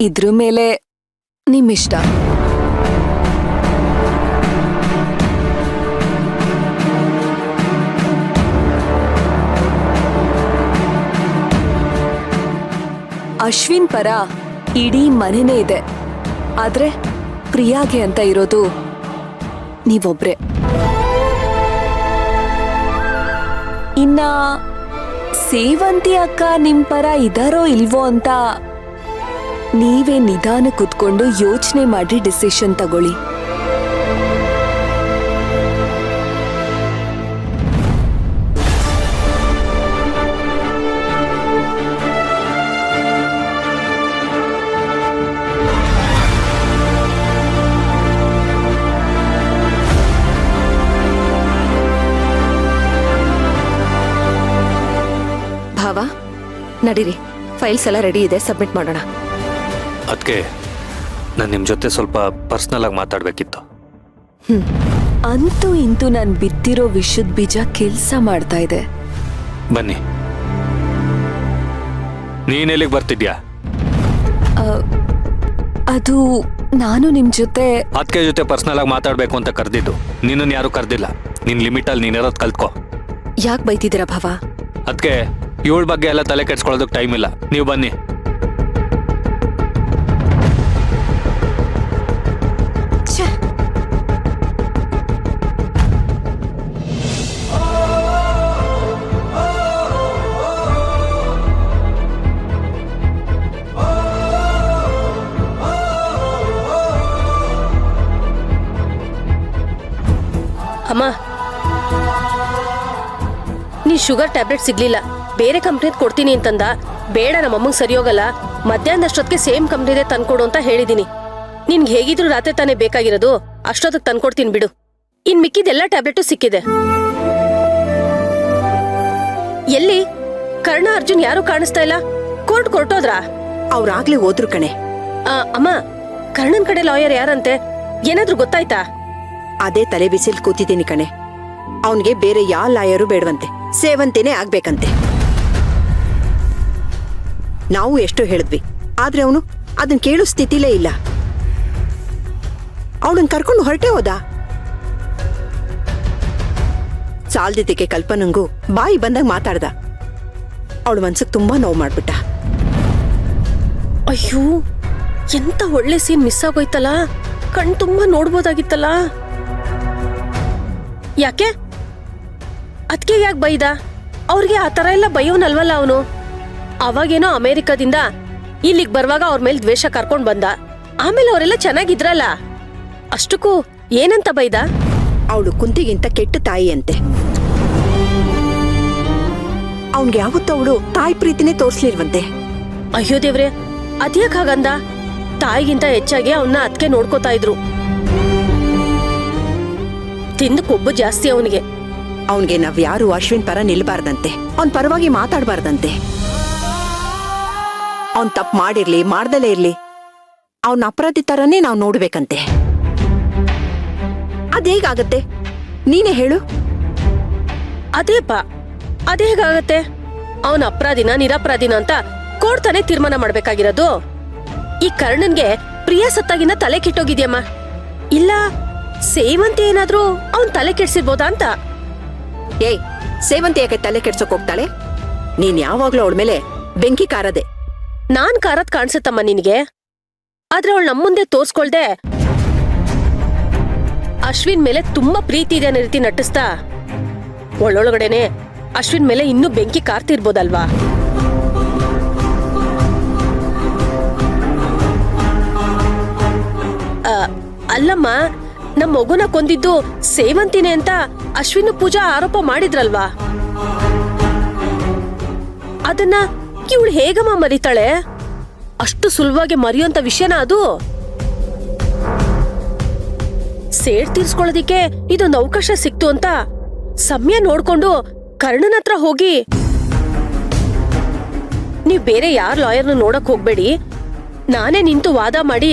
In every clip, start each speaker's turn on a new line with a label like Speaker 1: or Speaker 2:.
Speaker 1: ಇದ್ರ ಮೇಲೆ ನಿಮ್ಮಿಷ್ಟ. ಅಶ್ವಿನ್ ಪರ ಇಡೀ ಮನೆನೇ ಇದೆ, ಆದ್ರೆ ಪ್ರಿಯಾಗೆ ಅಂತ ಇರೋದು ನೀವೊಬ್ರೆ. ಇನ್ನ ಸೇವಂತಿ ಅಕ್ಕ ನಿಮ್ ಪರ ಇದಾರೋ ಇಲ್ವೋ ಅಂತ ನೀವೇ ನಿಧಾನ ಕೂತ್ಕೊಂಡು ಯೋಚನೆ ಮಾಡಿ ಡಿಸಿಷನ್ ತಗೊಳ್ಳಿ.
Speaker 2: ಭಾವ, ನಡೀರಿ, ಫೈಲ್ಸ್ ಎಲ್ಲ ರೆಡಿ ಇದೆ, ಸಬ್ಮಿಟ್ ಮಾಡೋಣ.
Speaker 3: ಅದಕ್ಕೆ ನಾನು ನಿಮ್ಮ ಜೊತೆ ಸ್ವಲ್ಪ ಪರ್ಸ್ನಲ್ ಆಗಿ ಮಾತಾಡಬೇಕಿತ್ತು.
Speaker 1: ಅಂತೂ ಇಂತೂ ನಾನು ಬಿತ್ತಿರೋ ವಿಷದ ಬೀಜ ಕೆಲಸ ಮಾಡ್ತಾ ಇದೆ.
Speaker 3: ಬನ್ನಿ. ನೀನೆಲ್ಲಿಗೆ ಬರ್ತಿದ್ಯಾ?
Speaker 1: ಅದು ನಾನು ನಿಮ್ ಜೊತೆ
Speaker 3: ಅದಕ್ಕೆ ಜೊತೆ ಪರ್ಸ್ನಲ್ ಆಗಿ ಮಾತಾಡಬೇಕು ಅಂತ ಕರೆದಿದ್ದು. ನಿನ್ನನ್ನು ಯಾರು ಕರೆದಿಲ್ಲ. ನಿನ್ನ ಲಿಮಿಟಲ್ಲಿ ನೀನಿರೋದು ಕಲ್ತ್ಕೋ.
Speaker 2: ಯಾಕೆ ಬೈತಿದ್ದೀರಾ ಭಾವ?
Speaker 3: ಅದಕ್ಕೆ ಇವಳ ಬಗ್ಗೆ ಎಲ್ಲ ತಲೆ ಕೆಡ್ಸ್ಕೊಳ್ಳೋದಕ್ಕೆ ಟೈಮ್ ಇಲ್ಲ. ನೀವು ಬನ್ನಿ.
Speaker 4: ಅಮ್ಮ, ನೀ ಶುಗರ್ ಟ್ಯಾಬ್ಲೆಟ್ ಸಿಗ್ಲಿಲ್ಲ, ಬೇರೆ ಕಂಪ್ನಿದ್ ಕೊಡ್ತೀನಿ ಅಂತಂದ. ಬೇಡ, ನಮ್ಮಮ್ಮಂಗೆ ಸರಿ ಹೋಗಲ್ಲ, ಮಧ್ಯಾಹ್ನದಷ್ಟೊತ್ತಿಗೆ ಸೇಮ್ ಕಂಪ್ನಿದೇ ತಂದ್ಕೊಡು ಅಂತ ಹೇಳಿದೀನಿ. ನಿನ್ಗೆ ಹೇಗಿದ್ರು ರಾತ್ರಿ ತಾನೇ ಬೇಕಾಗಿರೋದು, ಅಷ್ಟೊತ್ತಿಗೆ ತಂದ್ಕೊಡ್ತೀನಿ ಬಿಡು. ಇನ್ ಮಿಕ್ಕಿದೆಲ್ಲ ಟ್ಯಾಬ್ಲೆಟು ಸಿಕ್ಕಿದೆ. ಎಲ್ಲಿ ಕರ್ಣ, ಅರ್ಜುನ್ ಯಾರು ಕಾಣಿಸ್ತಾ ಇಲ್ಲ? ಕೋರ್ಟ್ ಕೊಟ್ಟೋದ್ರ?
Speaker 5: ಅವ್ರಾಗ್ಲೇ ಹೋದ್ರು ಕಣೆ.
Speaker 4: ಅಮ್ಮ, ಕರ್ಣನ್ ಕಡೆ ಲಾಯರ್ ಯಾರಂತೆ? ಏನಾದ್ರೂ ಗೊತ್ತಾಯ್ತಾ?
Speaker 5: ಅದೇ ತಲೆ ಬಿಸಿಲ್ ಕೂತಿದ್ದೀನಿ ಕಣೆ. ಅವನ್ಗೆ ಬೇರೆ ಯಾವ ಲಾಯರು ಬೇಡವಂತೆ, ಸೇವಂತಿನೇ ಆಗ್ಬೇಕಂತೆ. ನಾವು ಎಷ್ಟೋ ಹೇಳಿದ್ವಿ, ಆದ್ರೆ ಅವನು ಅದನ್ ಕೇಳೋ ಸ್ಥಿತಿಲೇ ಇಲ್ಲ. ಅವಳನ್ ಕರ್ಕೊಂಡು ಹೊರಟೆ ಹೋದ. ಸಾಲ್ದಿದ್ದಕ್ಕೆ ಕಲ್ಪನಂಗೂ ಬಾಯಿ ಬಂದಾಗ ಮಾತಾಡ್ದ. ಅವಳ ಮನ್ಸಿಗೆ ತುಂಬಾ ನೋವು ಮಾಡ್ಬಿಟ್ಟ.
Speaker 4: ಅಯ್ಯೋ, ಎಂತ ಒಳ್ಳೆ ಸೀನ್ ಮಿಸ್ ಆಗೋಯ್ತಲ್ಲ. ಕಣ್ ತುಂಬಾ ನೋಡ್ಬೋದಾಗಿತ್ತಲ್ಲ. ಯಾಕೆ ಅದಕ್ಕೆ ಯಾಕೆ ಬೈದ? ಅವ್ರಿಗೆ ಆ ತರ ಎಲ್ಲ ಬೈಯೋನಲ್ವಲ್ಲ ಅವನು. ಅವಾಗೇನೋ ಅಮೆರಿಕದಿಂದ ಇಲ್ಲಿಗೆ ಬರುವಾಗ ಅವ್ರ ಮೇಲೆ ದ್ವೇಷ ಕರ್ಕೊಂಡ್ ಬಂದ. ಆಮೇಲೆ ಅವರೆಲ್ಲ ಚೆನ್ನಾಗಿದ್ರಲ್ಲ, ಅಷ್ಟಕ್ಕೂ ಏನಂತ ಬೈದ?
Speaker 5: ಅವಳು ಕುಂತಿಗಿಂತ ಕೆಟ್ಟ ತಾಯಿ ಅಂತೆ. ಅವನ್ಗೆ ಯಾವತ್ತೂ ಅವಳು ತಾಯಿ ಪ್ರೀತಿನೇ ತೋರ್ಸ್ಲಿಲ್ವಂತೆ.
Speaker 4: ಅಯ್ಯೋ ದೇವ್ರೆ, ಅದ್ಯಾಕ್ ಹಾಗಂದ? ತಾಯಿಗಿಂತ ಹೆಚ್ಚಾಗಿ ಅವನ್ನ ಅದಕ್ಕೆ ನೋಡ್ಕೋತಾ ಇದ್ರು. ತಿಂದು ಕೊಬ್ಬು ಜಾಸ್ತಿ ಅವನಿಗೆ.
Speaker 5: ಅವನ್ಗೆ ನಾವ್ ಯಾರು ಅಶ್ವಿನ್ ಪರ ನಿಲ್ಬಾರ್ದಂತೆ, ಅವನ್ ಪರವಾಗಿ ಮಾತಾಡ್ಬಾರ್ದಂತೆ. ಅವನ್ ತಪ್ಪು ಮಾಡಿರ್ಲಿ ಮಾಡ್ದಲೇ ಇರ್ಲಿ, ಅವನ್ ಅಪರಾಧಿ ತರನೇ ನಾವ್ ನೋಡ್ಬೇಕಂತೆ. ಅದೇಗಾಗತ್ತೆ ನೀನೇ ಹೇಳು?
Speaker 4: ಅದೇಪ, ಅದೇಗಾಗತ್ತೆ? ಅವನ ಅಪರಾಧಿನ ನಿರಪರಾಧಿನ ಅಂತ ಕೋರ್ಟ್ ತಾನೇ ತೀರ್ಮಾನ ಮಾಡ್ಬೇಕಾಗಿರೋದು. ಈ ಕರ್ಣನ್ಗೆ ಪ್ರಿಯ ಸತ್ತಾಗಿನ ತಲೆ ಕೆಟ್ಟೋಗಿದ್ಯಮ್ಮ. ಇಲ್ಲ ಸೇವಂತಿ ಏನಾದ್ರೂ ಅವನ್ ತಲೆ ಕೆಡ್ಸಿರ್ಬೋದಾ ಅಂತ.
Speaker 5: ಏಯ್, ಸೇವಂತಿ ಯಾಕೆ ತಲೆ ಕೆಡ್ಸೋಕ್ ಹೋಗ್ತಾಳೆ? ನೀನ್ ಯಾವಾಗ್ಲೂ ಅವಳ ಮೇಲೆ ಬೆಂಕಿ ಕಾರದೆ.
Speaker 4: ನಾನ್ ಕಾರದ್ ಕಾಣ್ಸತ್ತಮ್ಮ ನಿನ್ಗೆ, ಆದ್ರೆ ಅವಳು ನಮ್ಮುಂದೆ ತೋರ್ಸ್ಕೊಳ್ದೆ ಅಶ್ವಿನ್ ಮೇಲೆ ತುಂಬಾ ಪ್ರೀತಿ ಇದೆ ಅನ್ನೋ ರೀತಿ ನಟಿಸ್ತಾ ಒಳ್ಳೊಳಗಡೆನೆ ಅಶ್ವಿನ್ ಮೇಲೆ ಇನ್ನೂ ಬೆಂಕಿ ಕಾರ್ತಿರ್ಬೋದಲ್ವಾ? ಅಲ್ಲಮ್ಮ, ನಮ್ಮ ಮಗುನ ಕೊಂದಿದ್ದು ಸೇವಂತಿನೇ ಅಂತ ಅಶ್ವಿನ್ ಪೂಜಾ ಆರೋಪ ಮಾಡಿದ್ರಲ್ವಾ? ಅದನ್ನ ಇವಳು ಹೇಗಮ್ಮ ಮರಿತಾಳೆ? ಅಷ್ಟು ಸುಲಭವಾಗಿ ಮರೆಯುವಂತ ವಿಷಯನ ಅದು? ಸೇಡ್ ತೀರ್ಸ್ಕೊಳ್ಳೋದಿಕ್ಕೆ ಇದೊಂದು ಅವಕಾಶ ಸಿಕ್ತು ಅಂತ ಸಮಯ ನೋಡ್ಕೊಂಡು ಕರ್ಣನ ಹತ್ರ ಹೋಗಿ, ನೀವ್ ಬೇರೆ ಯಾರ್ ಲಾಯರ್ನ ನೋಡಕ್ ಹೋಗ್ಬೇಡಿ, ನಾನೇ ನಿಂತು ವಾದ ಮಾಡಿ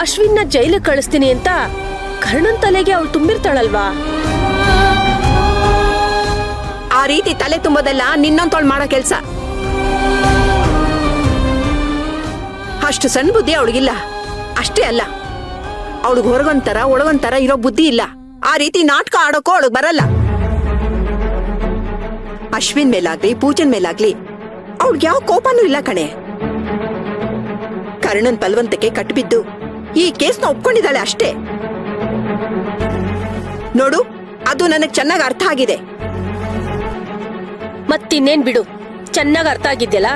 Speaker 4: ಅಶ್ವಿನ್ನ ಜೈಲಿಗೆ ಕಳಿಸ್ತೀನಿ ಅಂತ ಕರ್ಣನ್ ತಲೆಗೆ ಅವಳು ತುಂಬಿರ್ತಾಳಲ್ವಾ?
Speaker 5: ಆ ರೀತಿ ತಲೆ ತುಂಬೋದೆಲ್ಲ ನಿನ್ನಂತೋಳ್ ಮಾಡೋ ಕೆಲ್ಸ. ಅಷ್ಟು ಸಣ್ಣ ಬುದ್ಧಿ ಅವಳಿಗಿಲ್ಲ. ಅಷ್ಟೇ ಅಲ್ಲ, ಅವಳಿಗೆ ಹೊರಗೊಂತರ ಒಳಗೊಂತರ ಇರೋ ಬುದ್ಧಿ ಇಲ್ಲ. ಆ ರೀತಿ ನಾಟಕ ಆಡೋಕೋ ಅವಳಿಗೆ ಬರಲ್ಲ. ಅಶ್ವಿನ್ ಮೇಲಾಗ್ಲಿ ಪೂಜನ್ ಮೇಲಾಗ್ಲಿ ಅವಳಿಗೆ ಯಾವ ಕೋಪನೂ ಇಲ್ಲ ಕಣೆ. ಕರ್ಣನ್ ಬಲವಂತಕ್ಕೆ ಕಟ್ಬಿದ್ದು ಈ ಕೇಸ್ನ ಒಪ್ಕೊಂಡಿದ್ದಾಳೆ ಅಷ್ಟೇ. ನೋಡು, ಅದು ನನಗ್ ಚೆನ್ನಾಗಿ ಅರ್ಥ ಆಗಿದೆ.
Speaker 4: ಮತ್ತಿನ್ನೇನ್ ಬಿಡು, ಚೆನ್ನಾಗ್ ಅರ್ಥ ಆಗಿದ್ಯಲ್ಲ.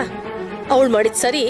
Speaker 4: ಅವಳು ಮಾಡಿದ್ ಸರಿ,